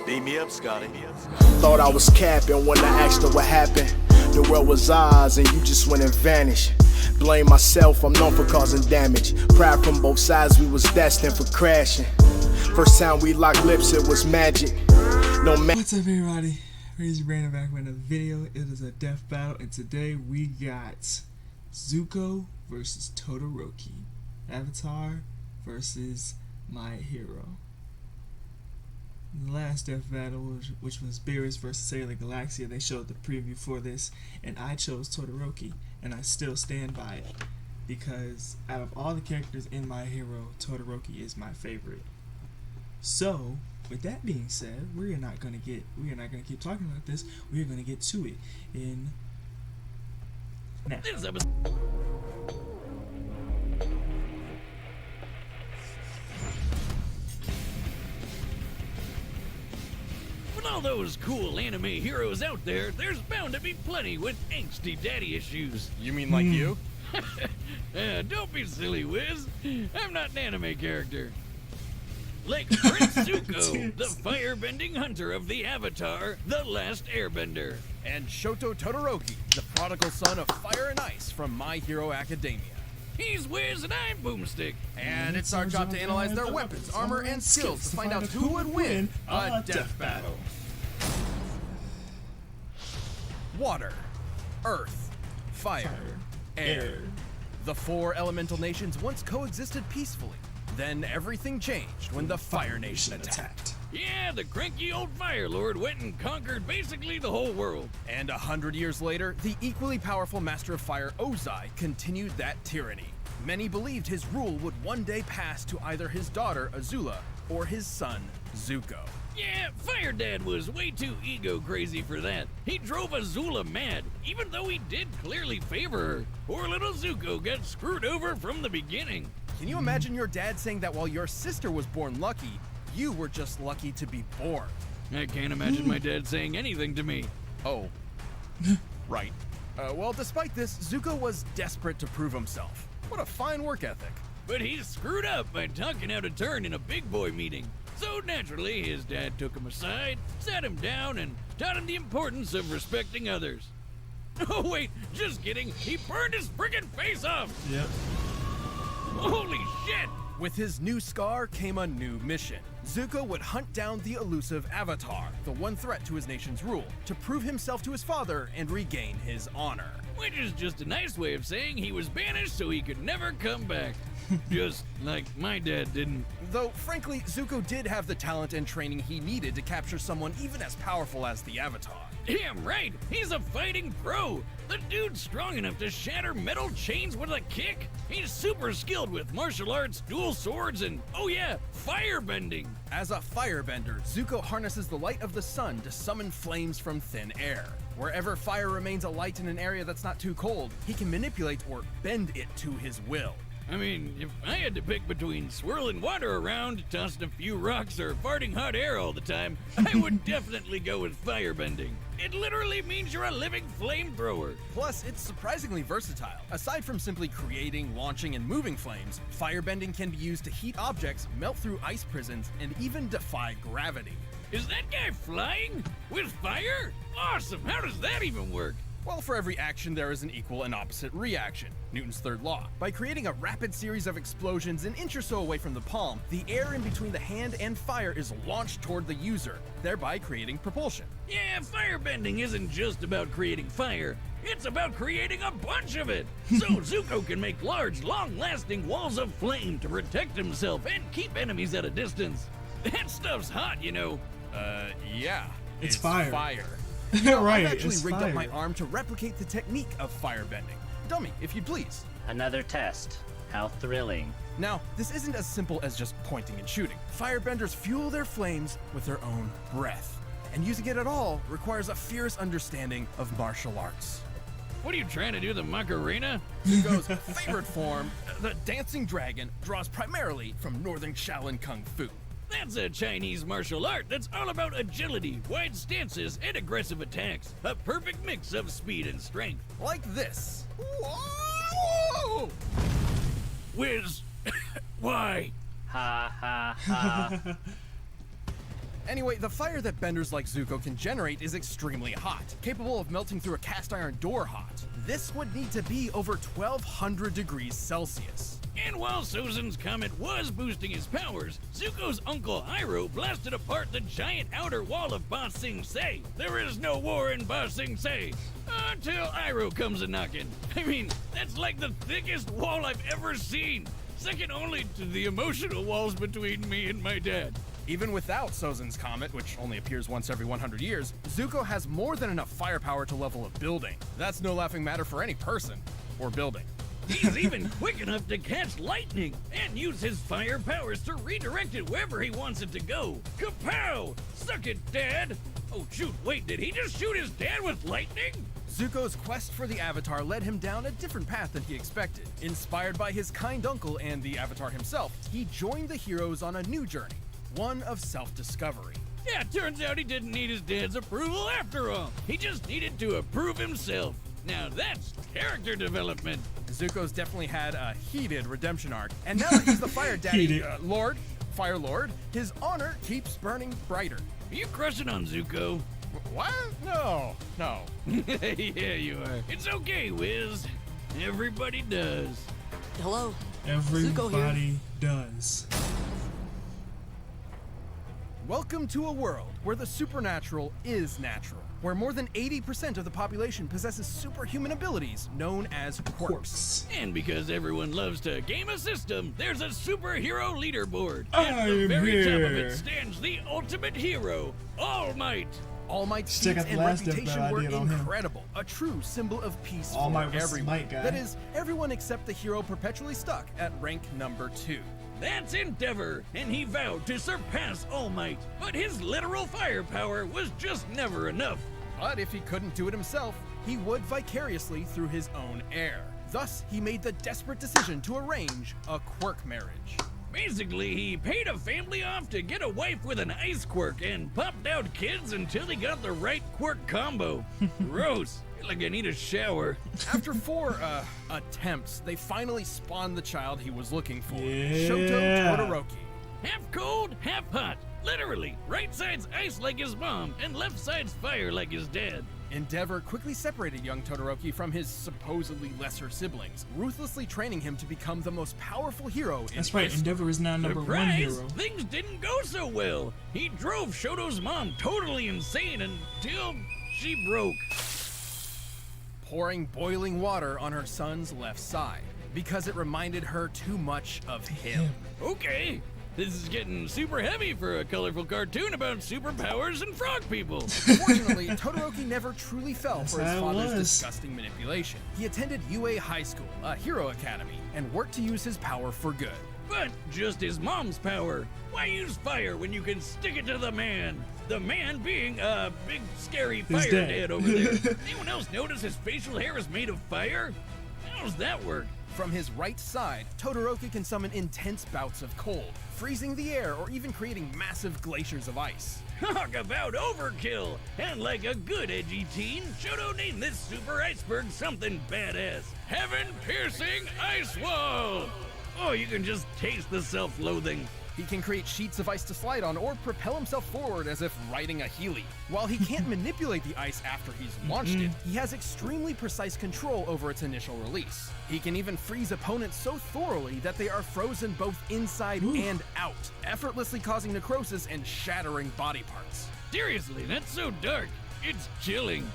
Beat me up, Scotty. Thought I was capping when I asked her what happened. The world was ours and you just went and vanished. Blame myself, I'm known for causing damage. Pride from both sides, we was destined for crashing. First time we locked lips, it was magic. No man. What's up, everybody? Breezy Brandon back with another video. It is a death battle, and today we got Zuko versus Todoroki. Avatar versus My Hero. The last death battle, which was Beerus versus Sailor Galaxia, they showed the preview for this, and I chose Todoroki, and I still stand by it because out of all the characters in My Hero, Todoroki is my favorite. So, with that being said, we are not gonna keep talking about this. We are gonna get to it in now. With all those cool anime heroes out there, there's bound to be plenty with angsty daddy issues. You mean like you? Don't be silly, Wiz. I'm not an anime character. Like Prince Zuko, the firebending hunter of the Avatar, The Last Airbender. And Shoto Todoroki, the prodigal son of fire and ice from My Hero Academia. He's Wiz and I'm Boomstick. And it's our job to analyze their weapons, armor, and skills to find out who would win a death battle. Water, earth, fire, air. The four elemental nations once coexisted peacefully. Then everything changed when the Fire Nation attacked. Yeah, the cranky old Fire Lord went and conquered basically the whole world. And 100 years later, the equally powerful Master of Fire Ozai continued that tyranny. Many believed his rule would one day pass to either his daughter Azula or his son Zuko. Yeah, Fire Dad was way too ego crazy for that. He drove Azula mad, even though he did clearly favor her. Poor little Zuko got screwed over from the beginning. Can you imagine your dad saying that while your sister was born lucky, you were just lucky to be born? I can't imagine my dad saying anything to me. Oh, right. Well, despite this, Zuko was desperate to prove himself. What a fine work ethic. But he screwed up by talking out of turn in a big boy meeting. So naturally, his dad took him aside, sat him down, and taught him the importance of respecting others. Oh wait, just kidding. He burned his friggin' face off. Yep. Holy shit! With his new scar came a new mission. Zuko would hunt down the elusive Avatar, the one threat to his nation's rule, to prove himself to his father and regain his honor. Which is just a nice way of saying he was banished so he could never come back. Just like my dad didn't. Though, frankly, Zuko did have the talent and training he needed to capture someone even as powerful as the Avatar. Damn right, he's a fighting pro. The dude's strong enough to shatter metal chains with a kick. He's super skilled with martial arts, dual swords, and, oh yeah, firebending. As a firebender, Zuko harnesses the light of the sun to summon flames from thin air. Wherever fire remains alight in an area that's not too cold, he can manipulate or bend it to his will. I mean, if I had to pick between swirling water around, tossing a few rocks, or farting hot air all the time, I would definitely go with firebending. It literally means you're a living flamethrower. Plus, it's surprisingly versatile. Aside from simply creating, launching, and moving flames, firebending can be used to heat objects, melt through ice prisons, and even defy gravity. Is that guy flying? With fire? Awesome, how does that even work? Well, for every action, there is an equal and opposite reaction. Newton's third law. By creating a rapid series of explosions an inch or so away from the palm, the air in between the hand and fire is launched toward the user, thereby creating propulsion. Yeah, firebending isn't just about creating fire. It's about creating a bunch of it. So Zuko can make large, long-lasting walls of flame to protect himself and keep enemies at a distance. That stuff's hot, you know. Yeah. It's fire. Right, I've actually it's rigged fire. up my arm to replicate the technique of firebending. Dummy, if you'd please. Another test. How thrilling. Now, this isn't as simple as just pointing and shooting. Firebenders fuel their flames with their own breath. And using it at all requires a fierce understanding of martial arts. What are you trying to do, the Macarena? Zuko's favorite form, the dancing dragon, draws primarily from northern Shaolin Kung Fu. That's a Chinese martial art that's all about agility, wide stances, and aggressive attacks. A perfect mix of speed and strength. Like this. Whoa! Wiz, why? Ha ha ha. Anyway, the fire that benders like Zuko can generate is extremely hot, capable of melting through a cast iron door hot. This would need to be over 1200 degrees Celsius. And while Sozin's comet was boosting his powers, Zuko's uncle Iroh blasted apart the giant outer wall of Ba Sing Se. There is no war in Ba Sing Se until Iroh comes a-knockin'. I mean, that's like the thickest wall I've ever seen, second only to the emotional walls between me and my dad. Even without Sozin's comet, which only appears once every 100 years, Zuko has more than enough firepower to level a building. That's no laughing matter for any person or building. He's even quick enough to catch lightning and use his fire powers to redirect it wherever he wants it to go. Kapow! Suck it, Dad! Oh shoot, wait, did he just shoot his dad with lightning? Zuko's quest for the Avatar led him down a different path than he expected. Inspired by his kind uncle and the Avatar himself, he joined the heroes on a new journey, one of self-discovery. Yeah, turns out he didn't need his dad's approval after all. He just needed to approve himself. Now that's character development. Zuko's definitely had a heated redemption arc, and now that he's the Fire Daddy, Fire Lord, his honor keeps burning brighter. Are you crushing on Zuko? What? No. Yeah, you are. It's okay, Wiz. Everybody does. Hello. Zuko here. Everybody does. Welcome to a world where the supernatural is natural, where more than 80% of the population possesses superhuman abilities known as quirks. And because everyone loves to game a system, there's a superhero leaderboard. I At the am very top of here. it stands the ultimate hero, All Might. All Might's Check feats out the and last Death reputation Battle I were did on him. incredible, a true symbol of peace All for Might versus everyone. Might guy. That is, everyone except the hero perpetually stuck at rank number 2. That's Endeavor, and he vowed to surpass All Might. But his literal firepower was just never enough. But if he couldn't do it himself, he would vicariously through his own heir. Thus, he made the desperate decision to arrange a quirk marriage. Basically, he paid a family off to get a wife with an ice quirk and popped out kids until he got the right quirk combo. Gross. Feel like I need a shower. After 4 attempts, they finally spawned the child he was looking for, Yeah. Shoto Todoroki. Half cold, half hot. Literally, right side's ice like his mom, and left side's fire like his dad. Endeavor quickly separated young Todoroki from his supposedly lesser siblings, ruthlessly training him to become the most powerful hero in That's right, history. Endeavor is now number one Surprise! hero. Things didn't go so well. He drove Shoto's mom totally insane until she broke. Pouring boiling water on her son's left side, because it reminded her too much of him. Okay, this is getting super heavy for a colorful cartoon about superpowers and frog people. Fortunately, Todoroki never truly fell for his how it father's was. disgusting manipulation. He attended UA High School, a hero academy, and worked to use his power for good. But just his mom's power. Why use fire when you can stick it to the man? The man being a big scary His fire dad. dad over there. Anyone else notice his facial hair is made of fire? How does that work? From his right side, Todoroki can summon intense bouts of cold, freezing the air or even creating massive glaciers of ice. Talk about overkill! And like a good edgy teen, Shoto named this super iceberg something badass. Heaven-piercing ice wall! Oh, you can just taste the self-loathing. He can create sheets of ice to slide on or propel himself forward as if riding a Heeley. While he can't manipulate the ice after he's launched it, he has extremely precise control over its initial release. He can even freeze opponents so thoroughly that they are frozen both inside and out, effortlessly causing necrosis and shattering body parts. Seriously, that's so dark. It's chilling.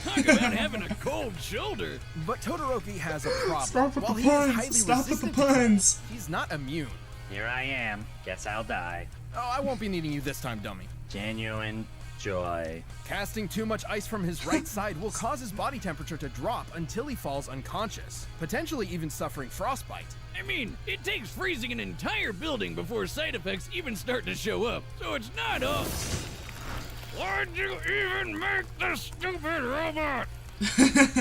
Talk about having a cold shoulder. But Todoroki has a problem. Stop with While the he is puns. highly Stop with the resistant to puns. cold, he's not immune. Here I am. Guess I'll die. Oh, I won't be needing you this time, dummy. Genuine joy. Casting too much ice from his right side will cause his body temperature to drop until he falls unconscious, potentially even suffering frostbite. I mean, it takes freezing an entire building before side effects even start to show up, so it's not all. Why'd you even make the stupid robot?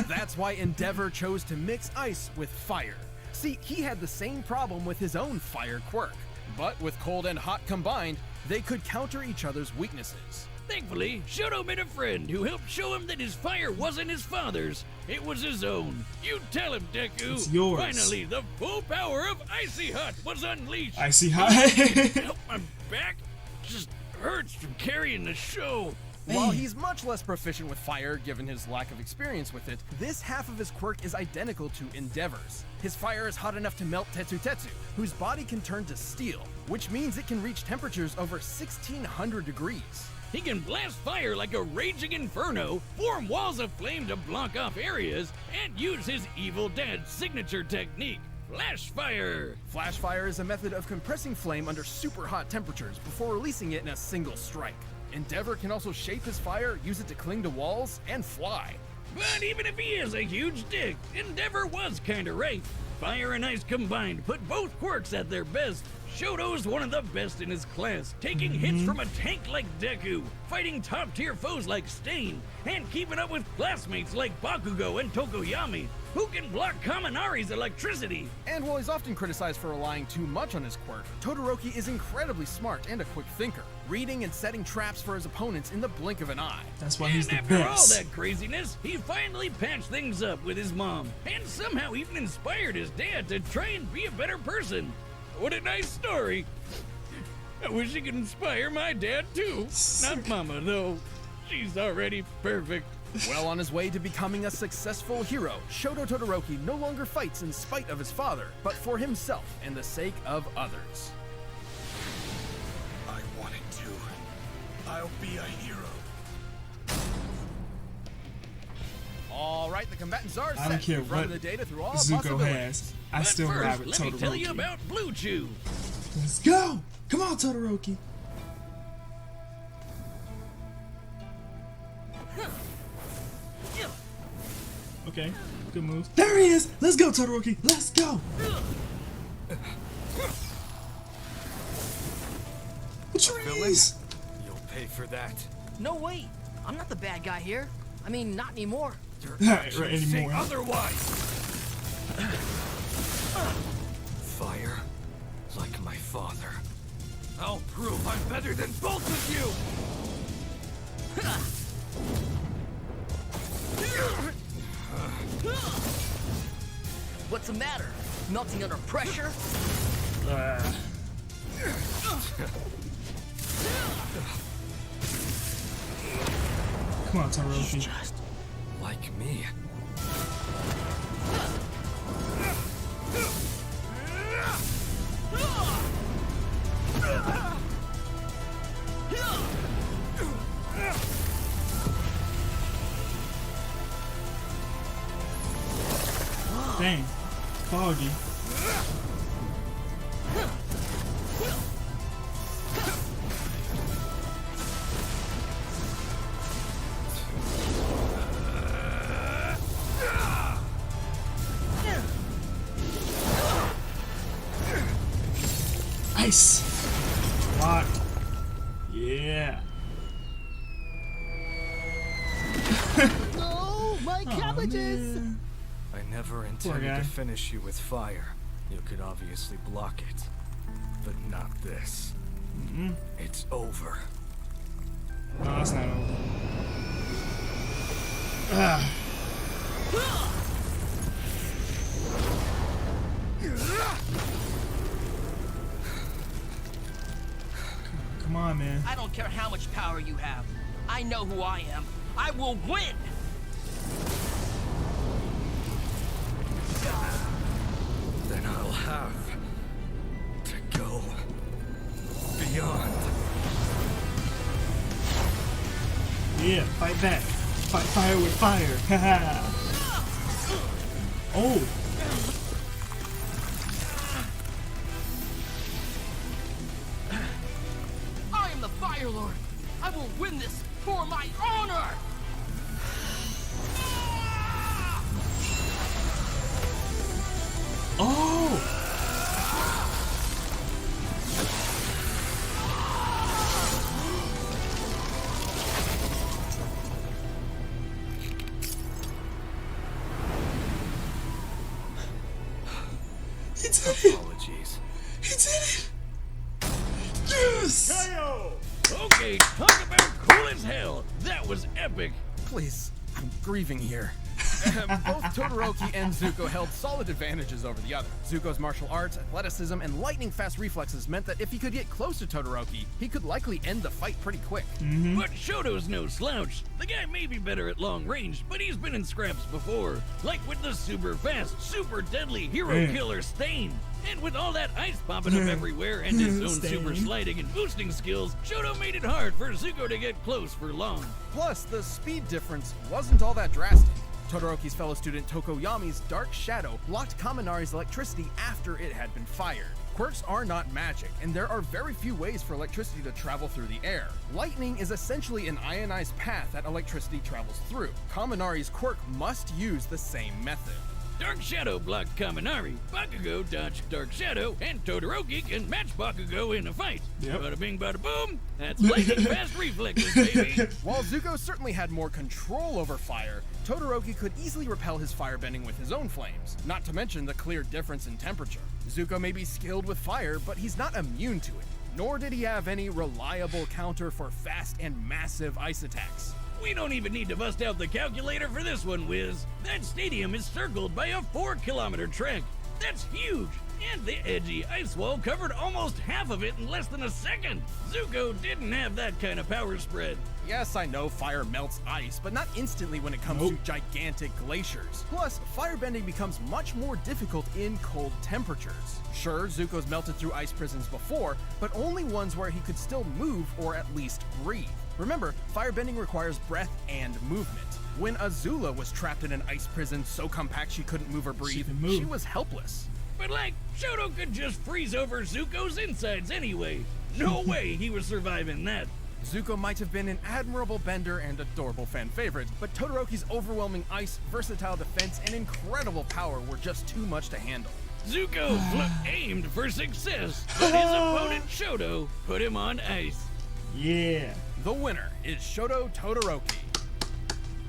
That's why Endeavor chose to mix ice with fire. See, he had the same problem with his own fire quirk, but with cold and hot combined, they could counter each other's weaknesses. Thankfully, Shoto made a friend who helped show him that his fire wasn't his father's, it was his own. You tell him, Deku. It's yours. Finally, the full power of Icy Hot was unleashed. I see high. Help my back just hurts from carrying the show. While he's much less proficient with fire given his lack of experience with it, this half of his quirk is identical to Endeavor's. His fire is hot enough to melt Tetsu Tetsu, whose body can turn to steel, which means it can reach temperatures over 1600 degrees. He can blast fire like a raging inferno, form walls of flame to block off areas, and use his evil dad's signature technique, flash fire. Flash fire is a method of compressing flame under super hot temperatures before releasing it in a single strike. Endeavor can also shape his fire, use it to cling to walls, and fly. But even if he is a huge dick, Endeavor was kinda right. Fire and ice combined put both quirks at their best. Shoto's one of the best in his class, taking hits from a tank like Deku, fighting top-tier foes like Stain, and keeping up with classmates like Bakugo and Tokoyami, who can block Kaminari's electricity. And while he's often criticized for relying too much on his quirk, Todoroki is incredibly smart and a quick thinker, reading and setting traps for his opponents in the blink of an eye. That's why he's the After all best. that craziness, he finally patched things up with his mom, and somehow even inspired his dad to try and be a better person. What a nice story. I wish he could inspire my dad too. Not Mama, though. She's already perfect. Well on his way to becoming a successful hero, Shoto Todoroki no longer fights in spite of his father, but for himself and the sake of others. I wanted to. I'll be a hero. All right, the combatants are set. I don't care We've run what the data through all Zuko possibilities. has. I But still first, ride with let me tell you Todoroki. about Blue Chew. Let's go! Come on, Todoroki. Okay, good move. There he is! Let's go, Todoroki! Let's go! Trees! You'll pay for that. No, wait. I'm not the bad guy here. I mean, not anymore. Right anymore. Otherwise. Fire, like my father. I'll prove I'm better than both of you. What's the matter? Melting under pressure? Come on, Todoroki. Just like me. Dang. Foggy. Nice. Locked. Yeah. Oh, my cabbages! Man. I never guy. intended to finish you with fire. You could obviously block it. But not this. It's over. No, it's not over. Ah. Come on, man. I don't care how much power you have. I know who I am. I will win! Then I'll have to go beyond. Yeah, fight back. Fight fire with fire. Haha. Oh. I am the Fire Lord! I will win this for my honor! Oh. He did it. Apologies. He did it. Yes. Okay, talk about cool as hell. That was epic. Please, I'm grieving here. Both Todoroki and Zuko held solid advantages over the other. Zuko's martial arts, athleticism, and lightning-fast reflexes meant that if he could get close to Todoroki, he could likely end the fight pretty quick. But Shoto's no slouch. The guy may be better at long range, but he's been in scraps before. Like with the super fast, super deadly hero killer Stain. And with all that ice popping up everywhere and his own super sliding and boosting skills, Shoto made it hard for Zuko to get close for long. Plus, the speed difference wasn't all that drastic. Todoroki's fellow student Tokoyami's Dark Shadow blocked Kaminari's electricity after it had been fired. Quirks are not magic, and there are very few ways for electricity to travel through the air. Lightning is essentially an ionized path that electricity travels through. Kaminari's quirk must use the same method. Dark Shadow blocked Kaminari, Bakugo dodged Dark Shadow, and Todoroki can match Bakugo in a fight. Bada bing, bada boom, that's lightning fast reflexes, baby. While Zuko certainly had more control over fire, Todoroki could easily repel his firebending with his own flames, not to mention the clear difference in temperature. Zuko may be skilled with fire, but he's not immune to it, nor did he have any reliable counter for fast and massive ice attacks. We don't even need to bust out the calculator for this one, Wiz. That stadium is circled by a 4-kilometer track. That's huge. And the edgy ice wall covered almost half of it in less than a second. Zuko didn't have that kind of power spread. Yes, I know fire melts ice, but not instantly when it comes to gigantic glaciers. Plus, firebending becomes much more difficult in cold temperatures. Sure, Zuko's melted through ice prisons before, but only ones where he could still move or at least breathe. Remember, firebending requires breath and movement. When Azula was trapped in an ice prison so compact she couldn't move or breathe, she was helpless. But like, Shoto could just freeze over Zuko's insides anyway. No way he was surviving that. Zuko might have been an admirable bender and adorable fan favorite, but Todoroki's overwhelming ice, versatile defense, and incredible power were just too much to handle. Zuko aimed for success, but his opponent Shoto put him on ice. Yeah. The winner is Shoto Todoroki.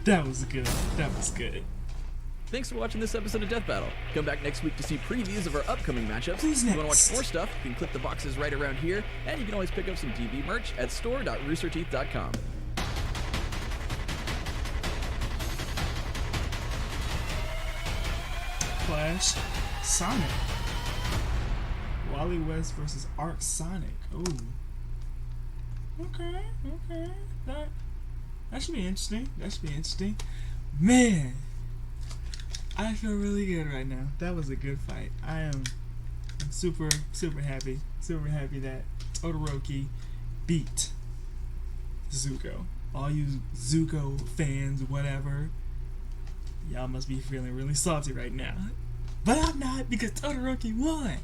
That was good. That was good. Thanks for watching this episode of Death Battle. Come back next week to see previews of our upcoming matchups. Who's If you want to next? watch more stuff, you can click the boxes right around here, and you can always pick up some DB merch at store.roosterteeth.com. Flash, Sonic. Wally West versus Arc Sonic. Ooh. Okay. That should be interesting. Man, I feel really good right now. That was a good fight. I'm super happy. Super happy that Todoroki beat Zuko. All you Zuko fans, whatever, y'all must be feeling really salty right now. But I'm not, because Todoroki won.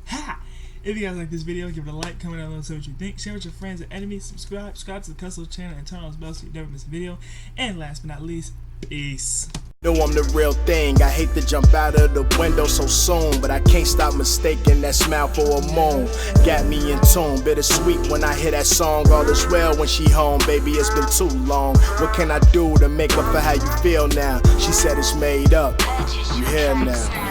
Ha! If you guys like this video, give it a like, comment down below, say what you think, share with your friends and enemies, subscribe to the Custom channel, and turn on those bells so you never miss a video. And last but not least, peace. Know I'm the real thing. I hate to jump out of the window so soon, but I can't stop mistaking that smile for a moan. Got me in tune, bittersweet when I hear that song. All is well when she home, baby, it's been too long. What can I do to make up for how you feel now? She said it's made up. You here now.